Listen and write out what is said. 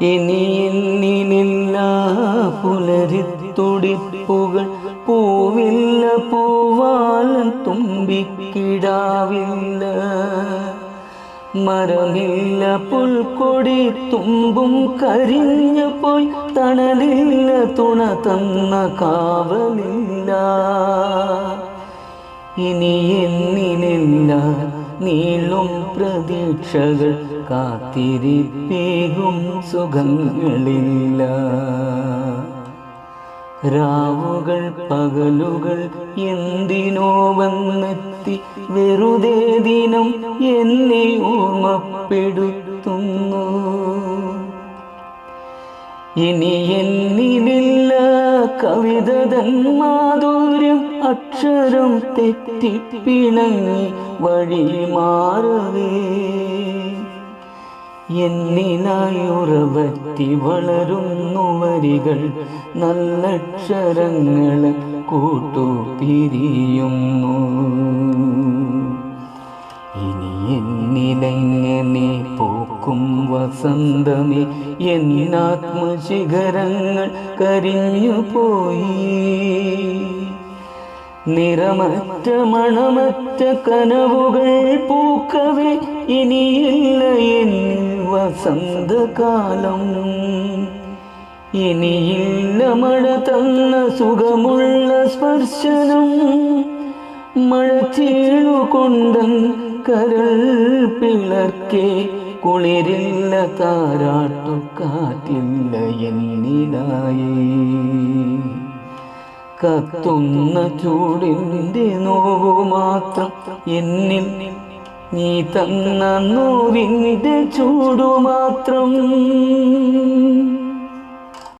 ഇനി എന്നിലില്ല പുലരിത്തുടിപ്പുകൾ, പൂവില്ല പൂവാലൻ തുമ്പിക്കിടാവില്ല. മരമില്ല പുൽക്കൊടി തുമ്പും കരിഞ്ഞു പോയി, തണലില്ല തുണ തന്ന കാവലില്ല. ഇനി എന്നിലില്ല നീളും പ്രതീക്ഷകൾ, കാത്തിരിപ്പേകും സുഖങ്ങളില്ല. രാവുകൾ പകലുകൾ എന്തിനോ വന്നെത്തി, വെറുതെ ദിനം എന്നെ ഓർമ്മപ്പെടുത്തുന്നു. ഇനി എന്നിലില്ല കവിതതൻ മാധുര്യം, അക്ഷരം തെറ്റിപ്പിണങ്ങി വഴി മാറവേ. എന്നിനായി ഉറവറ്റി വളരുന്നു വരികൾ, നല്ലക്ഷരങ്ങളെ കൂട്ടുപിരിയുന്നു. ഇനി എന്നിലെങ്ങനെ പൂക്കും വസന്തമേ, എന്നാത്മശിഖരങ്ങൾ കരിഞ്ഞു പോയി. നിറമറ്റ മണമറ്റ കനവുകൾ പൂക്കവേ, ഇനിയില്ല എന്നിൽ വസന്തകാലം. ഇനിയില്ല മഴ തന്ന സുഖമുള്ള സ്പർശനം, മഴ ചീളുകൊണ്ടൻ കരൾ പിളർക്കെ. കുളിരില്ല താരാട്ടുകാറ്റില്ല എന്നിലായി, കത്തുന്ന ചൂടിൻ്റെ നോവു മാത്രം എന്നിൽ, നീ തന്ന നോവിൻ്റെ ചൂടു മാത്രം.